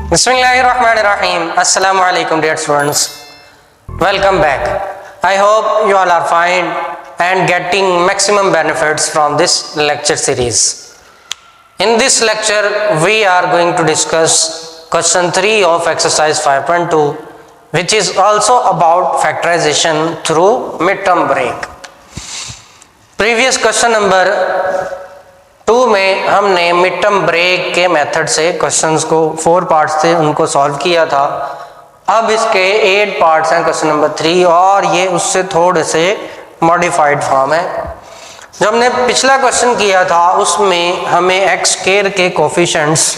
Bismillahirrahmanirrahim. Assalamu alaikum dear students. Welcome back. I hope you all are fine and getting maximum benefits from this lecture series. In this lecture we are going to discuss question 3 of exercise 5.2, which is also about factorization through midterm break. Previous question number 2 में हमने mid term break के method से questions को 4 parts थे उनको solve किया था। अब इसके 8 पार्ट्स हैं क्वेश्चन नंबर 3 और ये उससे थोड़े से मॉडिफाइड फॉर्म है। जो हमने पिछला क्वेश्चन किया था उसमें हमें एक्स स्क्वायर के कोफिशिएंट्स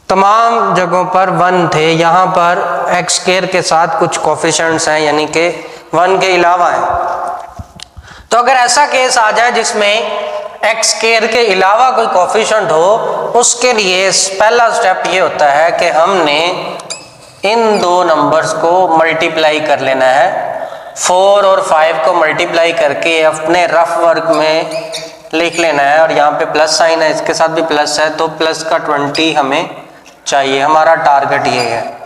तमाम जगहों पर 1 थे, यहाँ पर एक्स स्क्वायर के साथ कुछ कोफिशिएंट्स हैं यानी कि 1 के अलावा हैं। तो अगर ऐसा केस आ जाए जिसमें एक्स स्क्वायर के अलावा कोई कोफिशिएंट हो, उसके लिए पहला स्टेप ये होता है कि हमने इन दो नंबर्स को मल्टीप्लाई कर लेना है। 4 और 5 को मल्टीप्लाई करके अपने रफ वर्क में लिख लेना है और यहाँ पे प्लस साइन है, इसके साथ भी प्लस है तो प्लस का 20 हमें चाहिए। हमारा टारगेट ये है।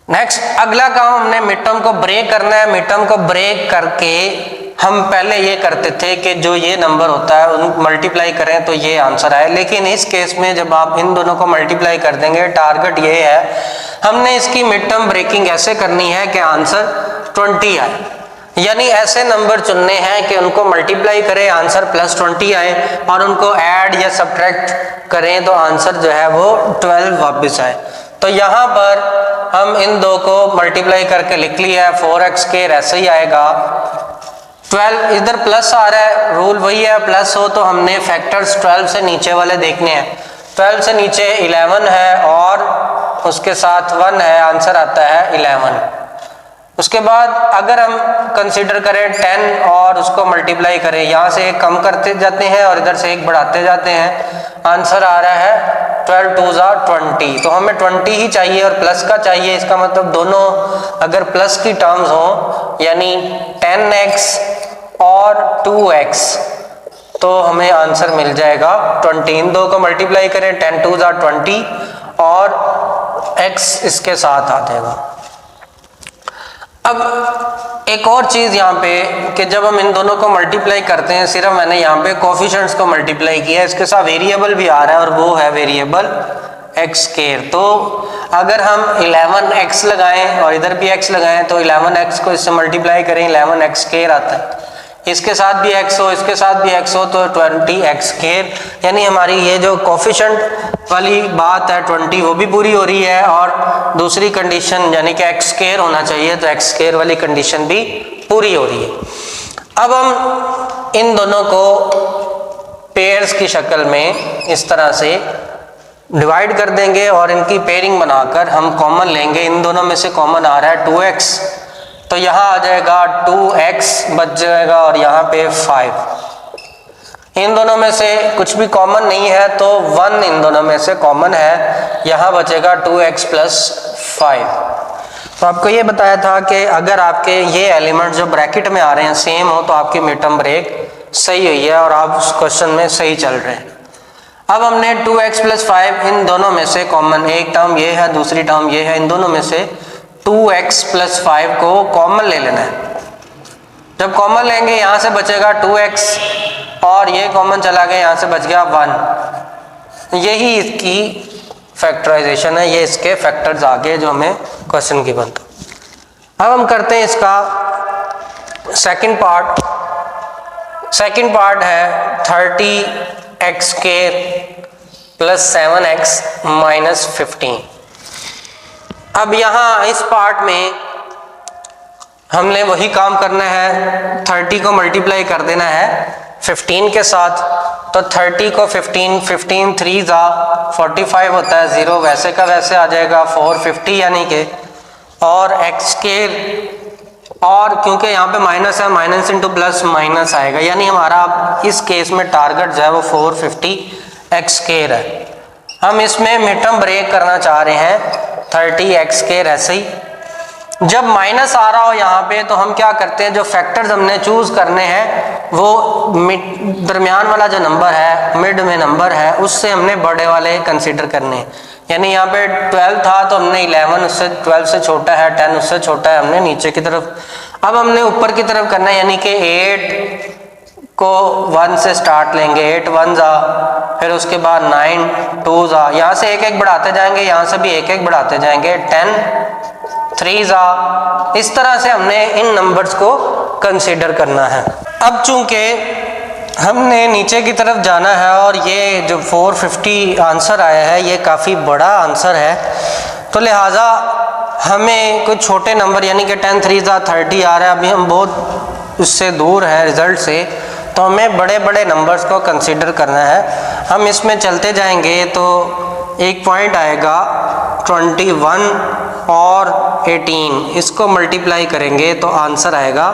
नेक्स्ट अगला काम हमने मिड टर्म को ब्रेक करना है। मिड टर्म को ब्रेक करके हम पहले ये करते थे कि जो ये नंबर होता है उनको मल्टीप्लाई करें तो ये आंसर आए, लेकिन इस केस में जब आप इन दोनों को मल्टीप्लाई कर देंगे टारगेट ये है हमने इसकी मिड टर्म ब्रेकिंग ऐसे करनी है कि आंसर 20 आए, यानी ऐसे नंबर चुनने हैं कि उनको मल्टीप्लाई करें आंसर +20 आए और उनको ऐड या सब्ट्रैक्ट करें तो आंसर जो है वो 12 वापस आए। तो यहाँ पर हम इन दो को मल्टीप्लाई करके लिख लिया है। 4x² ऐसे ही आएगा। 12 इधर प्लस आ रहा है, रूल वही है, प्लस हो तो हमने फैक्टर्स 12 से नीचे वाले देखने हैं। 12 से नीचे 11 है और उसके साथ 1 है, आंसर आता है 11। उसके बाद अगर हम कंसीडर करें 10 और उसको मल्टीप्लाई करें, यहाँ से एक कम करते जाते हैं और इधर से एक बढ़ाते जाते हैं, आंसर आ रहा है 12 2 20। तो हमें 20 ही चाहिए और प्लस का चाहिए। इसका मतलब दोनों अगर प्लस की टर्म्स हो यानी 10x और 2x तो हमें आंसर मिल जाएगा 20। इन दो को मल्टीप्लाई करें 10 2 20 और x इसके साथ आ जाएगा। अब एक और चीज यहाँ पे कि जब हम इन दोनों को मल्टीप्लाई करते हैं, सिर्फ मैंने यहाँ पे कोफिशिएंट्स को मल्टीप्लाई किया, इसके साथ वेरिएबल भी आ रहा है और वो है वेरिएबल x²। तो अगर हम 11x लगाएं और इधर भी x लगाएं तो 11x को इससे मल्टीप्लाई करें 11x² आता है, इसके साथ भी x हो इसके साथ भी x हो तो 20x², यानी हमारी ये जो कोफिशिएंट वाली बात है 20 वो भी पूरी हो रही है और दूसरी कंडीशन यानी कि x² होना चाहिए तो x² वाली कंडीशन भी पूरी हो रही है। अब हम इन दोनों को पेयर्स की शक्ल में इस तरह से डिवाइड कर देंगे और इनकी पेयरिंग बनाकर हम कॉमन लेंगे। इन दोनों में से कॉमन आ रहा है 2x, तो यहाँ आ जाएगा 2x बच जाएगा और यहाँ पे 5। इन दोनों में से कुछ भी कॉमन नहीं है तो 1 इन दोनों में से कॉमन है, यहाँ बचेगा 2x + 5। तो आपको ये बताया था कि अगर आपके ये एलिमेंट जो ब्रैकेट में आ रहे हैं सेम हो तो आपकी मिड टर्म ब्रेक सही हुई है और आप उस क्वेश्चन में सही चल रहे हैं। अब हमने 2x + 5 इन दोनों में से कॉमन, एक टर्म ये है दूसरी टर्म ये है, इन दोनों में से 2x + 5 को कॉमन ले लेना है। जब कॉमन लेंगे यहाँ से बचेगा 2x और ये कॉमन चला गया, यहाँ से बच गया 1। यही इसकी फैक्टराइजेशन है, ये इसके फैक्टर्स आ गए जो हमें क्वेश्चन की बनता। अब हम करते हैं इसका सेकंड पार्ट है 30x² + 7x - 15। अब यहाँ इस पार्ट में हमने वही काम करना है, 30 को मल्टीप्लाई कर देना है 15 के साथ। तो 30 को 15 3 45 होता है, 0 वैसे का वैसे आ जाएगा 450 यानी कि, और x² और क्योंकि यहाँ पे माइनस है माइनस इंटू प्लस माइनस आएगा, यानी हमारा इस केस में टारगेट जो है वो 450x² है। हम इसमें मिड टर्म ब्रेक करना चाह रहे हैं 30x² ऐसे ही। जब माइनस आ रहा हो यहाँ पे तो हम क्या करते हैं, जो फैक्टर्स हमने चूज करने हैं वो दरमियान वाला जो नंबर है, मिड में नंबर है, उससे हमने बड़े वाले कंसीडर करने हैं। यानी यहाँ पे 12 था तो हमने 11 उससे 12 से छोटा है, 10 उससे छोटा है, हमने नीचे की तरफ। अब हमने ऊपर की तरफ करना है, यानी कि 8 को 1 से स्टार्ट लेंगे, 8 1 जा, फिर उसके बाद 9 2 जा, यहाँ से एक एक बढ़ाते जाएंगे, यहाँ से भी एक एक बढ़ाते जाएंगे, 10 3 जा। इस तरह से हमने इन नंबर्स को कंसीडर करना है। अब चूंकि हमने नीचे की तरफ जाना है और ये जो 450 आंसर आया है ये काफ़ी बड़ा आंसर है, तो लिहाजा हमें कुछ छोटे नंबर यानी कि 10 3 जा 30 आ रहा है, अभी हम बहुत उससे दूर हैं रिज़ल्ट से, तो हमें बड़े बड़े नंबर्स को कंसीडर करना है। हम इसमें चलते जाएंगे तो एक पॉइंट आएगा 21 और 18, इसको मल्टीप्लाई करेंगे तो आंसर आएगा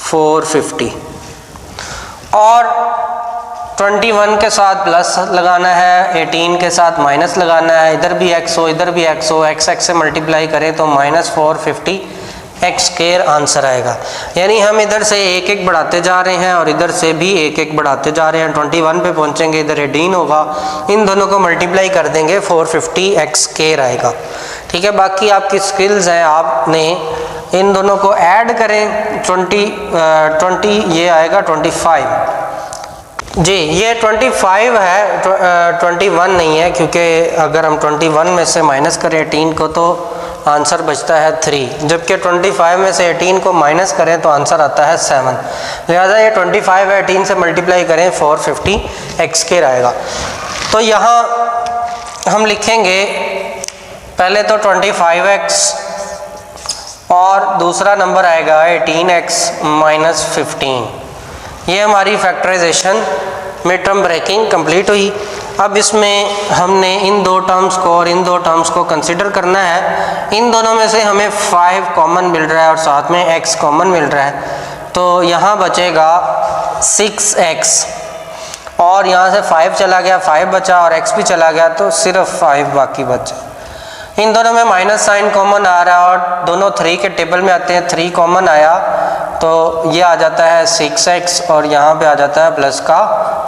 450। और 21 के साथ प्लस लगाना है, 18 के साथ माइनस लगाना है, इधर भी x हो इधर भी x हो, x से मल्टीप्लाई करें तो -450 एक्स स्क्वायर आंसर आएगा। यानी हम इधर से एक एक बढ़ाते जा रहे हैं और इधर से भी एक एक बढ़ाते जा रहे हैं, 21 पे पहुंचेंगे, इधर 18 होगा, इन दोनों को मल्टीप्लाई कर देंगे 450 एक्स स्क्वायर आएगा। ठीक है, बाकी आपकी स्किल्स हैं, आपने इन दोनों को ऐड करें, 20 ये आएगा 25 जी, ये 25 है, 21 नहीं है, क्योंकि अगर हम 21 में से माइनस करें 18 को तो आंसर बचता है 3, जबकि 25 में से 18 को माइनस करें तो आंसर आता है 7। लिहाजा ये 25 है, 18 से मल्टीप्लाई करें 450 एक्स स्क्वायर आएगा। तो यहाँ हम लिखेंगे पहले तो 25x और दूसरा नंबर आएगा 18x माइनस 15। ये हमारी factorization mid term breaking complete हुई। अब इसमें हमने इन दो टर्म्स को और इन दो टर्म्स को कंसिडर करना है। इन दोनों में से हमें 5 कॉमन मिल रहा है और साथ में x कॉमन मिल रहा है, तो यहाँ बचेगा 6x और यहाँ से 5 चला गया, 5 बचा और x भी चला गया, तो सिर्फ 5 बाकी बचा। इन दोनों में माइनस साइन कॉमन आ रहा है और दोनों 3 के टेबल में आते हैं, 3 कॉमन आया तो ये आ जाता है 6x और यहाँ पे आ जाता है प्लस का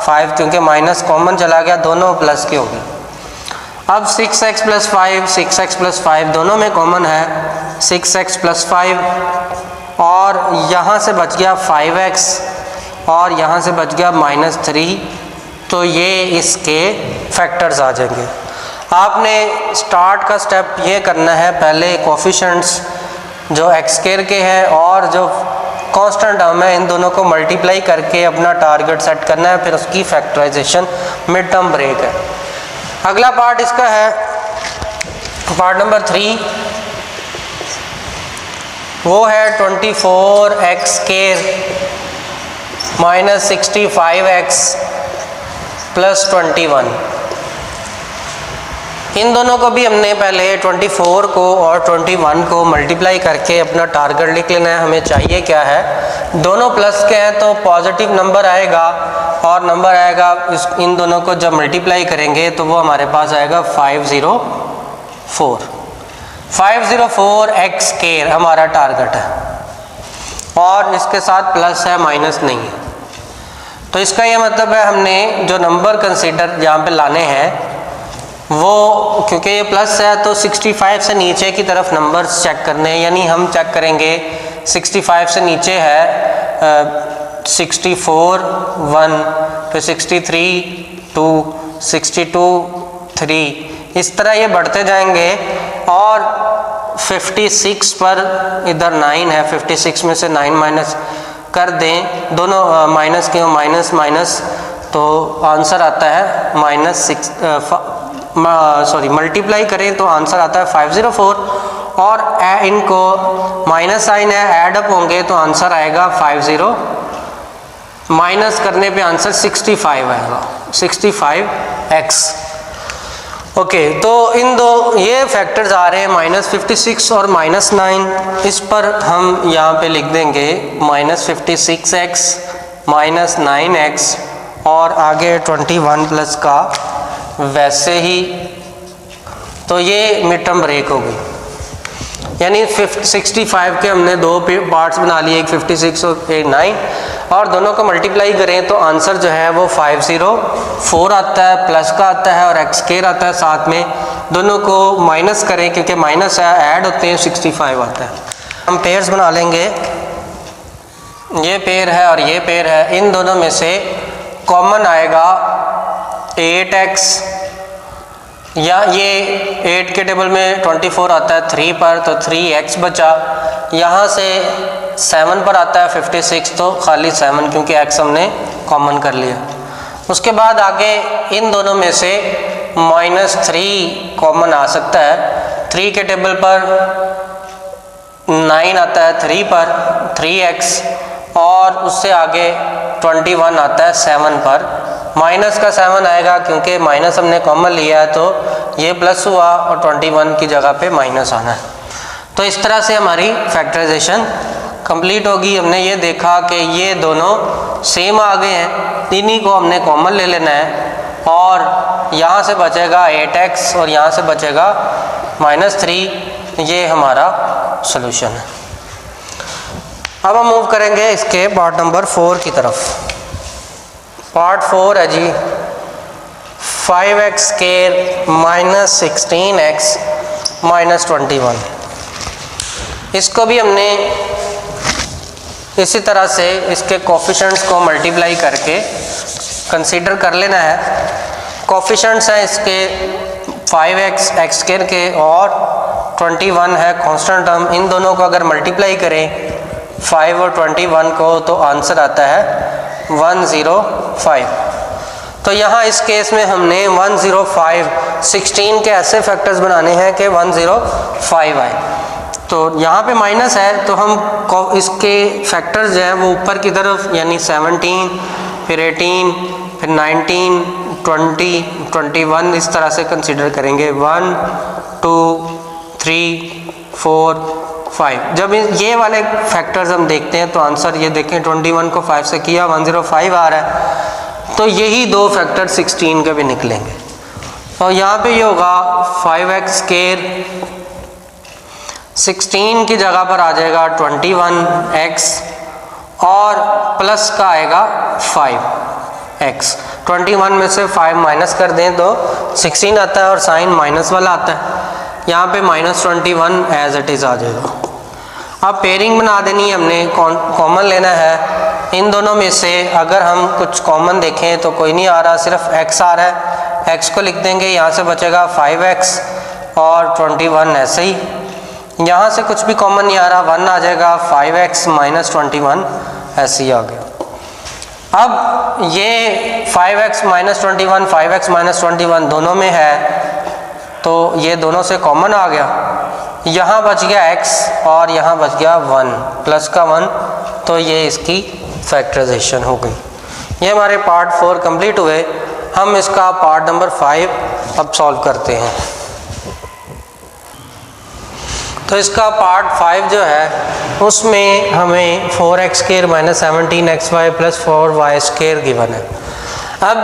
5, क्योंकि माइनस कॉमन चला गया, दोनों प्लस के हो गए। अब 6x प्लस 5, 6x प्लस 5 दोनों में कॉमन है 6x प्लस 5 और यहाँ से बच गया 5x और यहाँ से बच गया -3, तो ये इसके फैक्टर्स आ जाएंगे। आपने स्टार्ट का स्टेप ये करना है, पहले कोफिशिएंट्स जो एक्स स्क्वायर के हैं और जो कांस्टेंट टर्म है इन दोनों को मल्टीप्लाई करके अपना टारगेट सेट करना है, फिर उसकी फैक्टराइजेशन मिड टर्म ब्रेक है। अगला पार्ट इसका है पार्ट नंबर 3, वो है 24x square minus 65x plus 21। इन दोनों को भी हमने पहले 24 को और 21 को मल्टीप्लाई करके अपना टारगेट लिख लेना है। हमें चाहिए क्या है, दोनों प्लस के हैं तो पॉजिटिव नंबर आएगा और नंबर आएगा इन दोनों को जब मल्टीप्लाई करेंगे तो वो हमारे पास आएगा 504। 504 एक्स स्क्वायर हमारा टारगेट है और इसके साथ प्लस है, माइनस नहीं है। तो इसका ये मतलब है हमने जो नंबर कंसीडर यहाँ पे लाने हैं वो, क्योंकि ये प्लस है तो 65 से नीचे की तरफ नंबर्स चेक करने हैं। यानी हम चेक करेंगे 65 से नीचे है 64 1, फिर 63 2, 62 3, इस तरह ये बढ़ते जाएंगे और 56 पर इधर 9 है, 56 में से 9 माइनस कर दें, दोनों माइनस के माइनस माइनस, तो आंसर आता है मल्टीप्लाई करें तो आंसर आता है 504 और इनको माइनस साइन है, ऐड अप होंगे तो आंसर आएगा 50, माइनस करने पे आंसर 65 आएगा, 65x। ओके, तो इन दो ये फैक्टर्स आ रहे हैं -56 और -9, इस पर हम यहाँ पे लिख देंगे -56x -9x और आगे 21 प्लस का वैसे ही, तो ये मिड टर्म ब्रेक हो गई। यानी 65 के हमने दो पार्ट्स बना लिए, एक 56 और एक 9, और दोनों को मल्टीप्लाई करें तो आंसर जो है वो 504 आता है, प्लस का आता है और एक्स स्क्वायर आता है साथ में। दोनों को माइनस करें क्योंकि माइनस है, ऐड होते हैं 65 आता है। हम पेयर्स बना लेंगे, ये पेयर है और ये पेयर है, इन दोनों में से कॉमन आएगा 8x, या ये 8 के टेबल में 24 आता है 3 पर, तो 3x बचा। यहाँ से 7 पर आता है 56, तो खाली 7 क्योंकि x हमने कॉमन कर लिया। उसके बाद आगे इन दोनों में से -3 कॉमन आ सकता है। 3 के टेबल पर 9 आता है 3 पर, 3x, और उससे आगे 21 आता है 7 पर। माइनस का 7 आएगा क्योंकि माइनस हमने कॉमन लिया है, तो ये प्लस हुआ और 21 की जगह पे माइनस आना है। तो इस तरह से हमारी फैक्टराइजेशन कंप्लीट होगी। हमने ये देखा कि ये दोनों सेम आ गए हैं, इन्हीं को हमने कॉमन ले लेना है, और यहाँ से बचेगा 8x और यहाँ से बचेगा -3। ये हमारा सॉल्यूशन है। अब हम मूव करेंगे इसके पार्ट नंबर 4 की तरफ। पार्ट 4 है जी 5x स्क्वायर -16x -21। इसको भी हमने इसी तरह से इसके कोफिशिएंट्स को मल्टीप्लाई करके कंसीडर कर लेना है। कोफिशिएंट्स हैं इसके 5x x स्क्वायर के और 21 है कांस्टेंट टर्म। इन दोनों को अगर मल्टीप्लाई करें 5 और 21 को, तो आंसर आता है 105। तो यहाँ इस केस में हमने 105 16 के ऐसे फैक्टर्स बनाने हैं कि 105 आए। तो यहाँ पे माइनस है, तो हम इसके फैक्टर्स जो हैं वो ऊपर की तरफ, यानी 17, फिर 18, फिर 19, 20, 21 इस तरह से कंसीडर करेंगे। 1 2 3 4 5। जब ये वाले फैक्टर्स हम देखते हैं तो आंसर ये देखें, 21 को 5 से किया 105 आ रहा है, तो यही दो फैक्टर 16 के भी निकलेंगे। और यहाँ पे ये होगा 5x स्क्वायर, 16 की जगह पर आ जाएगा 21x, और प्लस का आएगा 5x। 21 में से 5 माइनस कर दें तो 16 आता है और साइन माइनस वाला आता है। यहाँ पे -21 एज इट इज़ आ जाएगा। अब पेयरिंग बना देनी है हमने, कॉमन लेना है। इन दोनों में से अगर हम कुछ कॉमन देखें तो कोई नहीं आ रहा, सिर्फ x आ रहा है। x को लिख देंगे, यहाँ से बचेगा 5x और 21 ऐसे ही। यहाँ से कुछ भी कॉमन नहीं आ रहा, 1 आ जाएगा, 5x -21 ऐसे ही आ गया। अब ये 5x -21 5x -21 दोनों में है, तो ये दोनों से कॉमन आ गया। यहाँ बच गया x और यहाँ बच गया 1, प्लस का 1, तो ये इसकी फैक्टराइजेशन हो गई। ये हमारे पार्ट 4 कंप्लीट हुए। हम इसका पार्ट नंबर 5 अब सॉल्व करते हैं। तो इसका पार्ट 5 जो है उसमें हमें 4x square -17xy + 4y square given है। अब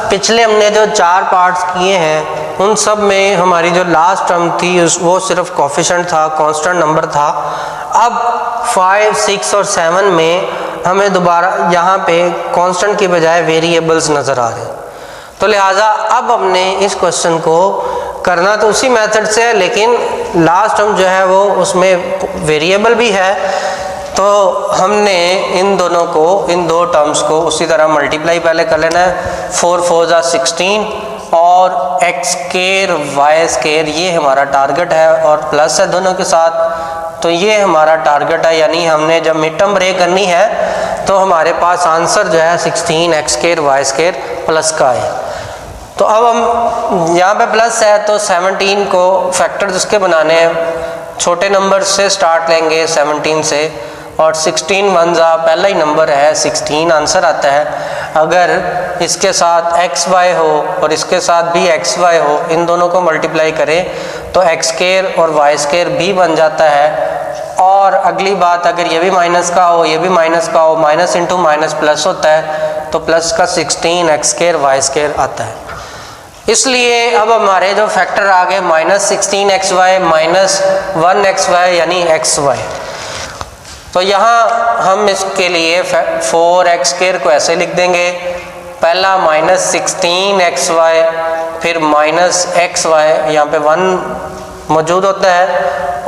पिछले हमने जो 4 पार्ट्स किए हैं उन सब में हमारी जो लास्ट टर्म थी वो सिर्फ कोफिशिएंट था, कांस्टेंट नंबर था। अब 5, 6 और 7 में हमें दोबारा यहाँ पे कांस्टेंट के बजाय वेरिएबल्स नज़र आ रहे हैं। तो लिहाजा अब हमने इस क्वेश्चन को करना तो उसी मेथड से है, लेकिन लास्ट टर्म जो है वो उसमें वेरिएबल भी है, तो हमने इन दोनों को, इन दो टर्म्स को उसी तरह मल्टीप्लाई पहले कर लेना है। 4 4 जा 16 और x स्क्वायर y स्क्वायर ये हमारा टारगेट है, और प्लस है दोनों के साथ, तो ये हमारा टारगेट है। यानी हमने जब मिड टर्म ब्रेक करनी है तो हमारे पास आंसर जो है 16 x square y square plus का है। तो अब हम यहाँ पे प्लस है तो 17 को फैक्टर्स उसके बनाने हैं, छोटे नंबर से स्टार्ट लेंगे 17 से, और 16 1 जा पहला ही नंबर है 16 आंसर आता है। अगर इसके साथ एक्स वाई हो और इसके साथ भी एक्स वाई हो, इन दोनों को मल्टीप्लाई करें तो एक्स स्क्वायर और वाई स्क्वायर भी बन जाता है। और अगली बात, अगर ये भी माइनस का हो ये भी माइनस का हो, माइनस इंटू माइनस प्लस होता है, तो प्लस का 16 एक्स स्क्वायर वाई स्क्वायर आता है। इसलिए अब हमारे जो फैक्टर आ गए -16xy -1xy यानी xy। तो यहाँ हम इसके लिए 4x² को ऐसे लिख देंगे, पहला -16xy फिर -xy, यहाँ पे 1 मौजूद होता है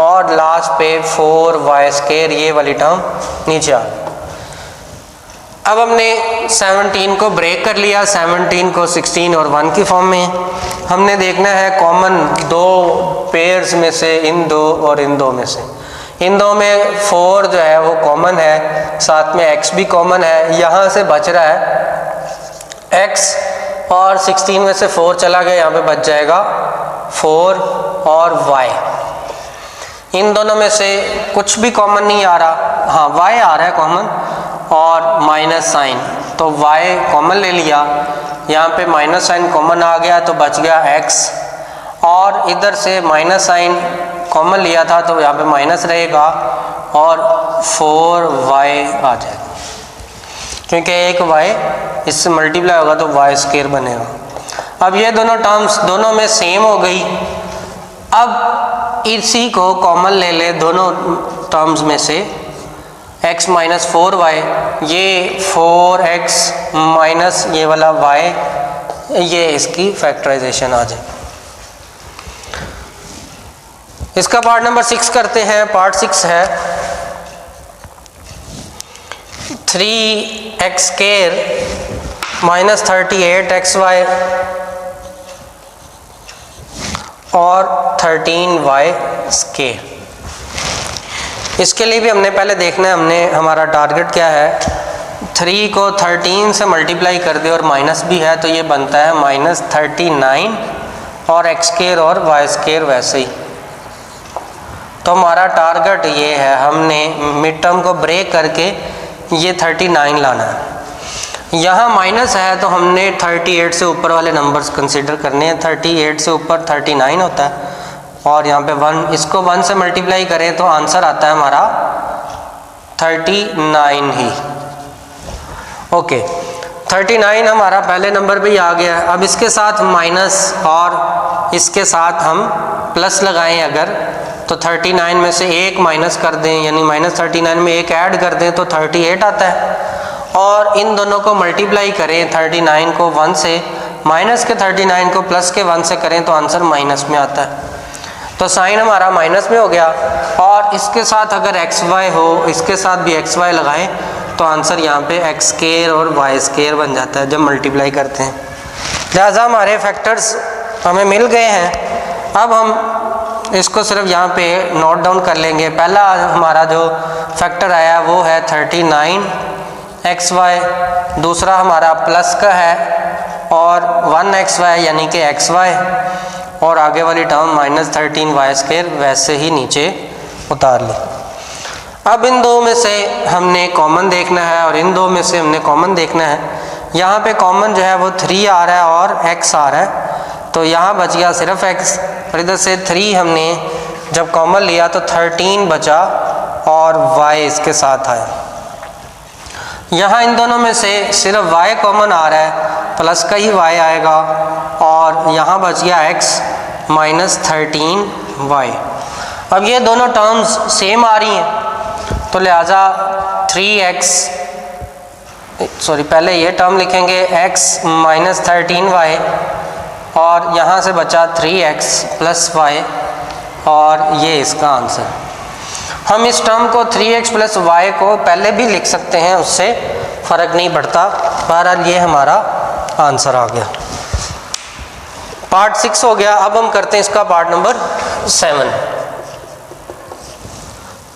और लास्ट पे 4y², ये वाली टर्म नीचे आ गई। अब हमने 17 को ब्रेक कर लिया, 17 को 16 और 1 की फॉर्म में। हमने देखना है कॉमन दो पेयर्स में से इन दो और इन दो में से। इन दो में 4 जो है वो कॉमन है, साथ में x भी कॉमन है। यहाँ से बच रहा है x और 16 में से 4 चला गया, यहाँ पे बच जाएगा 4 और y। इन दोनों में से कुछ भी कॉमन नहीं आ रहा, हाँ y आ रहा है कॉमन और माइनस साइन, तो y कॉमन ले लिया, यहाँ पे माइनस साइन कॉमन आ गया तो बच गया x, और इधर से माइनस साइन कॉमन लिया था तो यहाँ पे माइनस रहेगा और 4y आ जाएगा, क्योंकि एक y इससे मल्टीप्लाई होगा तो y² बनेगा। अब ये दोनों टर्म्स दोनों में सेम हो गई। अब इसी को कॉमन ले ले दोनों टर्म्स में से, x - 4y, ये 4x माइनस ये वाला y, ये इसकी फैक्टराइजेशन आ जाए। इसका पार्ट नंबर 6 करते हैं। पार्ट 6 है 3x² - 38xy और 13y²। इसके लिए भी हमने पहले देखना है, हमारा टारगेट क्या है। 3 को 13 से मल्टीप्लाई कर दे और माइनस भी है तो ये बनता है -39 और x² और y² वैसे ही। तो हमारा टारगेट ये है, हमने मिड टर्म को ब्रेक करके ये 39 लाना है। यहाँ माइनस है तो हमने 38 से ऊपर वाले नंबर्स कंसीडर करने हैं। 38 से ऊपर 39 होता है और यहाँ पे 1, इसको 1 से मल्टीप्लाई करें तो आंसर आता है हमारा 39 ही। ओके, 39 हमारा पहले नंबर पे ही आ गया। अब इसके साथ माइनस और इसके साथ हम प्लस लगाएं अगर, तो 39 में से एक माइनस कर दें, यानी -39 में एक ऐड कर दें तो 38 आता है। और इन दोनों को मल्टीप्लाई करें, 39 को 1 से, माइनस के 39 को प्लस के 1 से करें तो आंसर माइनस में आता है। तो साइन हमारा माइनस में हो गया। और इसके साथ अगर xy हो, इसके साथ भी xy लगाएं तो आंसर यहाँ पे x² और y² बन जाता है जब मल्टीप्लाई करते हैं। लिहाजा हमारे फैक्टर्स हमें मिल गए हैं। अब हम इसको सिर्फ यहाँ पे नोट डाउन कर लेंगे। पहला हमारा जो फैक्टर आया वो है 39xy, दूसरा हमारा प्लस का है और 1xy यानी कि xy, और आगे वाली टर्म -13y² वैसे ही नीचे उतार ली। अब इन दो में से हमने कॉमन देखना है और इन दो में से हमने कॉमन देखना है। यहाँ पे कॉमन जो है वो 3 आ रहा है और x आ रहा है, तो यहाँ बच गया सिर्फ x, और इधर से 3 हमने जब कॉमन लिया तो 13 बचा और y इसके साथ आया। यहाँ इन दोनों में से सिर्फ y कॉमन आ रहा है, प्लस का ही y आएगा, और यहाँ बच गया x -13y। अब ये दोनों टर्म्स सेम आ रही हैं तो लिहाजा 3x, सॉरी पहले ये टर्म लिखेंगे x -13y, और यहाँ से बचा 3x + y, और ये इसका आंसर। हम इस टर्म को 3x + y को पहले भी लिख सकते हैं, उससे फ़र्क नहीं पड़ता। बहरहाल ये हमारा आंसर आ गया। पार्ट 6 हो गया। अब हम करते हैं इसका पार्ट नंबर 7।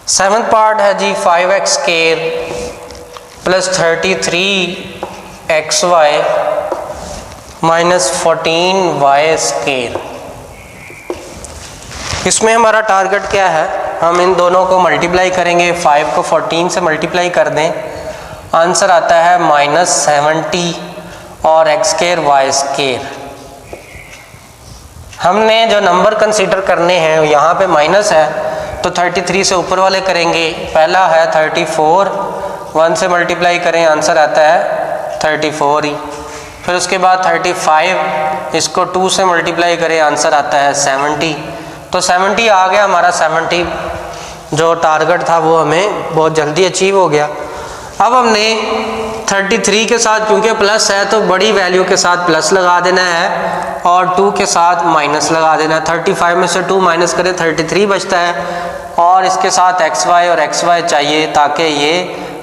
7th पार्ट है जी 5x² + 33xy -14y²। इसमें हमारा टारगेट क्या है, हम इन दोनों को मल्टीप्लाई करेंगे। 5 को 14 से मल्टीप्लाई कर दें, आंसर आता है -70 और x² y²। हमने जो नंबर कंसीडर करने हैं यहाँ पे माइनस है तो 33 से ऊपर वाले करेंगे। पहला है 34, 1 से मल्टीप्लाई करें आंसर आता है 34 ही। फिर उसके बाद 35, इसको 2 से मल्टीप्लाई करें, आंसर आता है 70। तो 70 आ गया हमारा। 70 जो टारगेट था वो हमें बहुत जल्दी अचीव हो गया। अब हमने 33 के साथ, क्योंकि प्लस है तो बड़ी वैल्यू के साथ प्लस लगा देना है और 2 के साथ माइनस लगा देना है। 35 में से 2 माइनस करें 33 बचता है, और इसके साथ xy और xy चाहिए ताकि ये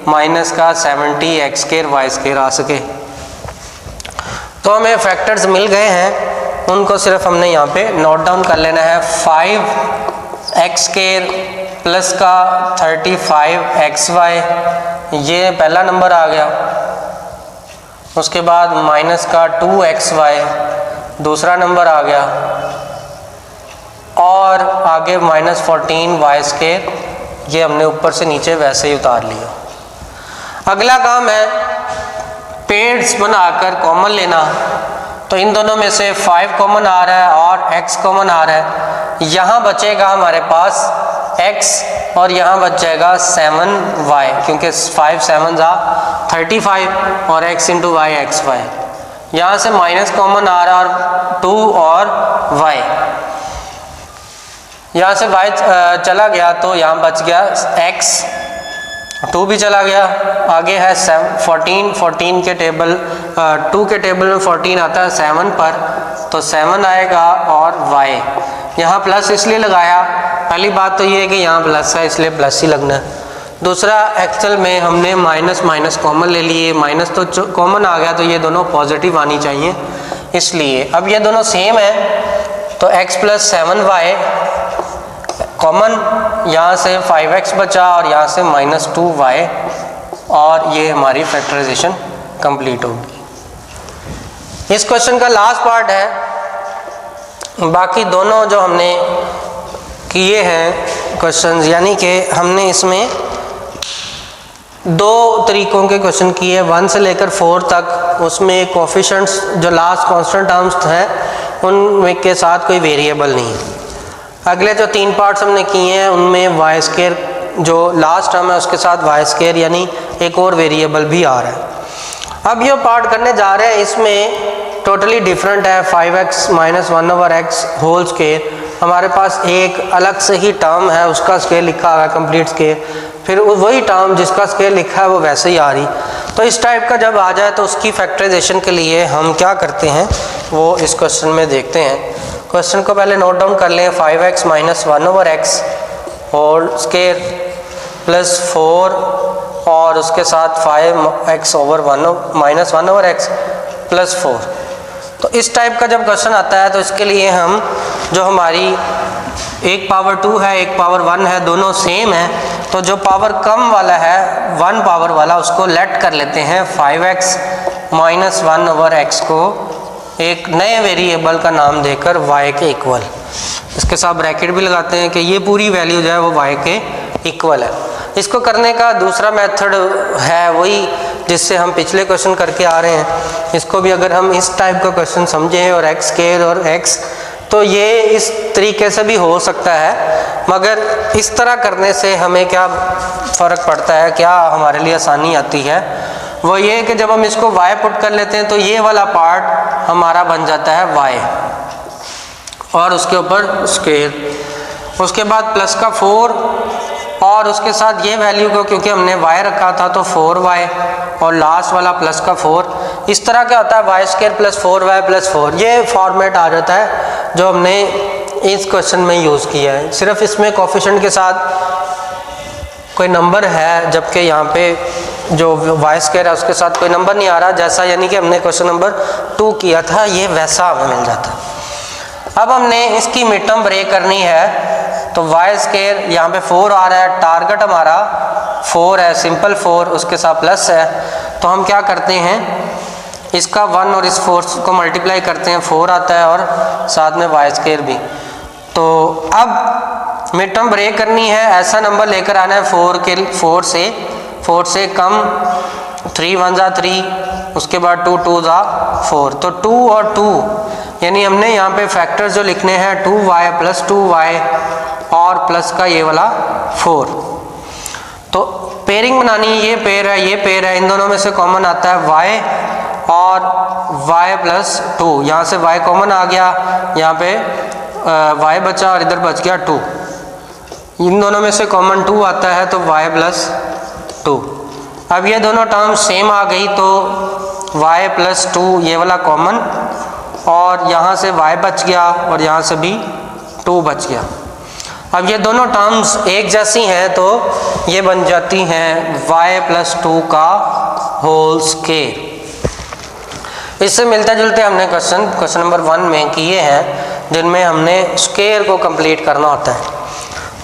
माइनस का 70 x स्क्वायर y स्क्वायर आ सके। तो हमें फैक्टर्स मिल गए हैं, उनको सिर्फ हमने यहाँ पे नोट डाउन कर लेना है। 5x स्क्वायर प्लस का 35xy, ये पहला नंबर आ गया। उसके बाद माइनस का 2xy दूसरा नंबर आ गया, और आगे माइनस 14y स्क्वायर, ये हमने ऊपर से नीचे वैसे ही उतार लिया। अगला काम है पेयर्स बनाकर कॉमन लेना। तो इन दोनों में से 5 कॉमन आ रहा है और x कॉमन आ रहा है। यहाँ बचेगा हमारे पास x और यहाँ बच जाएगा 7y, क्योंकि 5 7 35 और x इंटू वाई xy। यहाँ से माइनस कॉमन आ रहा है और 2 और y, यहाँ से y चला गया तो यहाँ बच गया x, 2 भी चला गया। आगे है 14 के टेबल 2 के टेबल में 14 आता है 7 पर, तो 7 आएगा और y। यहाँ प्लस इसलिए लगाया, पहली बात तो ये है कि यहाँ प्लस है इसलिए प्लस ही लगना है। दूसरा, एक्सेल में हमने माइनस माइनस कॉमन ले लिए, माइनस तो कॉमन आ गया तो ये दोनों पॉजिटिव आनी चाहिए, इसलिए अब ये दोनों सेम है तो x प्लस 7y कॉमन, यहाँ से 5x बचा और यहाँ से माइनस 2y, और ये हमारी फैक्टराइजेशन कंप्लीट होगी। इस क्वेश्चन का लास्ट पार्ट है। बाकी दोनों जो हमने किए हैं क्वेश्चंस, यानी कि हमने इसमें 2 तरीकों के क्वेश्चन किए, 1 से लेकर 4 तक। उसमें कोफिशिएंट्स जो लास्ट कांस्टेंट टर्म्स हैं उनमें के साथ कोई वेरिएबल नहीं है। अगले जो 3 पार्ट्स हमने किए हैं उनमें वाई स्क्वायर जो लास्ट टर्म है उसके साथ वाई स्क्वायर यानी एक और वेरिएबल भी आ रहा है। अब ये पार्ट करने जा रहे हैं, इसमें टोटली डिफरेंट है। 5x minus 1/x whole square, हमारे पास एक अलग से ही टर्म है, उसका स्क्वायर लिखा हुआ है कंप्लीट स्क्वायर, फिर वही टर्म जिसका स्क्वायर लिखा है वो वैसे ही आ रही। तो इस टाइप का जब आ जाए तो उसकी फैक्टराइजेशन के लिए हम क्या करते हैं वो इस क्वेश्चन में देखते हैं। क्वेश्चन को पहले नोट डाउन कर लें। 5x minus 1/x whole square plus 4 और उसके साथ 5x over 1 minus 1/x plus 4। तो इस टाइप का जब क्वेश्चन आता है तो इसके लिए हम जो हमारी एक पावर 2 है एक पावर 1 है, दोनों सेम है, तो जो पावर कम वाला है 1 पावर वाला उसको लेट कर लेते हैं 5x माइनस 1/x को एक नए वेरिएबल का नाम देकर y के इक्वल, इसके साथ ब्रैकेट भी लगाते हैं कि ये पूरी वैल्यू जो है वो y के इक्वल है। इसको करने का दूसरा मेथड है वही जिससे हम पिछले क्वेश्चन करके आ रहे हैं। इसको भी अगर हम इस टाइप का क्वेश्चन समझें और x स्क्वायर और x, तो ये इस तरीके से भी हो सकता है, मगर इस तरह करने से हमें क्या फ़र्क पड़ता है, क्या हमारे लिए आसानी आती है, वो ये कि जब हम इसको y पुट कर लेते हैं तो ये वाला पार्ट हमारा बन जाता है y और उसके ऊपर स्क्वायर, उसके बाद प्लस का 4 और उसके साथ ये वैल्यू को क्योंकि हमने y रखा था तो 4y और लास्ट वाला प्लस का 4। इस तरह क्या होता है y square plus 4y plus 4, ये फॉर्मेट आ जाता है जो हमने इस क्वेश्चन में यूज़ किया है। सिर्फ इसमें कोफिशिएंट के साथ कोई नंबर है, जबकि यहाँ पे जो y स्क्वायर है उसके साथ कोई नंबर नहीं आ रहा, जैसा यानी कि हमने क्वेश्चन नंबर 2 किया था, ये वैसा हमें मिल जाता। अब हमने इसकी मिड टर्म ब्रेक करनी है, तो y स्क्वायर यहाँ पे 4 आ रहा है, टारगेट हमारा 4 है, सिंपल 4, उसके साथ प्लस है, तो हम क्या करते हैं इसका 1 और इस 4 को मल्टीप्लाई करते हैं, 4 आता है और साथ में y स्क्वायर भी। तो अब मिड टर्म ब्रेक करनी है, ऐसा नंबर लेकर आना है 4 से कम, 3 1 जा 3, उसके बाद 2 2 जा 4, तो 2 और 2 यानी हमने यहाँ पे फैक्टर्स जो लिखने हैं 2y प्लस 2y और प्लस का ये वाला 4। तो पेयरिंग बनानी है, ये पेयर है ये पेयर है, इन दोनों में से कॉमन आता है y और y प्लस 2, यहाँ से y कॉमन आ गया, यहाँ पे y बचा और इधर बच गया 2, इन दोनों में से कॉमन 2 आता है तो y प्लस 2। अब ये दोनों टर्म सेम आ गई तो y प्लस 2 ये वाला कॉमन, और यहाँ से y बच गया और यहाँ से भी 2 बच गया। अब ये दोनों टर्म्स एक जैसी हैं तो ये बन जाती हैं y प्लस 2 का होल स्क्वायर। इससे मिलते जुलते हमने क्वेश्चन नंबर 1 में किए हैं, जिनमें हमने स्क्वायर को कंप्लीट करना होता है।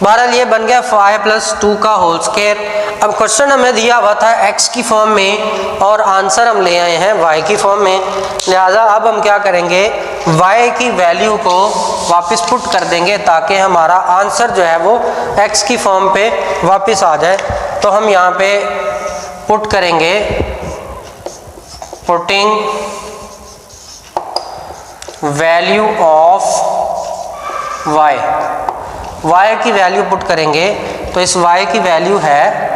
बहरहाल ये बन गया y प्लस 2 का होल स्क्वायर। अब क्वेश्चन हमें दिया हुआ था x की फॉर्म में और आंसर हम ले आए हैं y की फॉर्म में, लिहाजा अब हम क्या करेंगे, y की वैल्यू को वापस पुट कर देंगे ताकि हमारा आंसर जो है वो x की फॉर्म पे वापस आ जाए। तो हम यहाँ पे पुट करेंगे, पुटिंग वैल्यू ऑफ y की वैल्यू पुट करेंगे तो इस y की वैल्यू है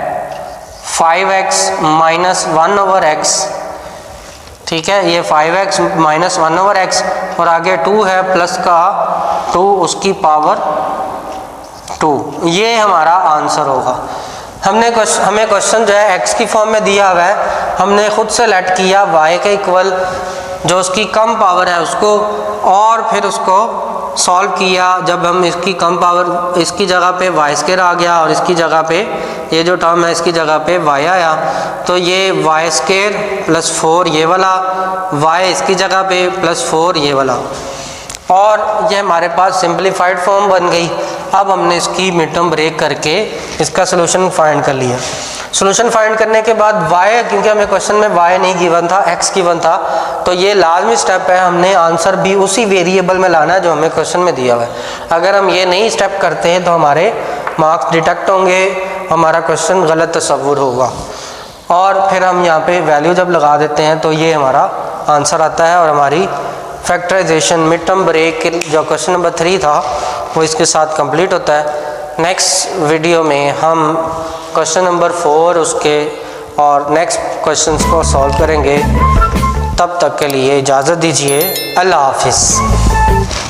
5x माइनस 1/x, ठीक है, ये 5x माइनस 1/x और आगे 2 है प्लस का 2 उसकी पावर 2, ये हमारा आंसर होगा। हमें क्वेश्चन जो है x की फॉर्म में दिया हुआ है, हमने खुद से लेट किया y के इक्वल जो उसकी कम पावर है उसको, और फिर उसको सॉल्व किया। जब हम इसकी कम पावर, इसकी जगह पे y स्क्वायर आ गया और इसकी जगह पे ये जो टर्म है इसकी जगह पे y आया, तो ये y स्क्वायर प्लस 4 ये वाला, y इसकी जगह पे प्लस 4 ये वाला, और ये हमारे पास सिंपलीफाइड फॉर्म बन गई। अब हमने इसकी मिड टर्म ब्रेक करके इसका सोल्यूशन फाइंड कर लिया। सोल्यूशन फाइंड करने के बाद y, क्योंकि हमें क्वेश्चन में y नहीं गिवन था, x गिवन था, तो ये लाजमी स्टेप है, हमने आंसर भी उसी वेरिएबल में लाना है जो हमें क्वेश्चन में दिया हुआ है। अगर हम ये नहीं स्टेप करते हैं तो हमारे मार्क्स डिटेक्ट होंगे, हमारा क्वेश्चन गलत तस्वुर होगा, और फिर हम यहाँ पे वैल्यू जब लगा देते हैं तो ये हमारा आंसर आता है और हमारी फैक्टराइजेशन मिड टर्म ब्रेक जो क्वेश्चन नंबर 3 था वो इसके साथ कंप्लीट होता है। नेक्स्ट वीडियो में हम क्वेश्चन नंबर 4 उसके और नेक्स्ट क्वेश्चंस को सॉल्व करेंगे। तब तक के लिए इजाज़त दीजिए, अल्लाह हाफिज़।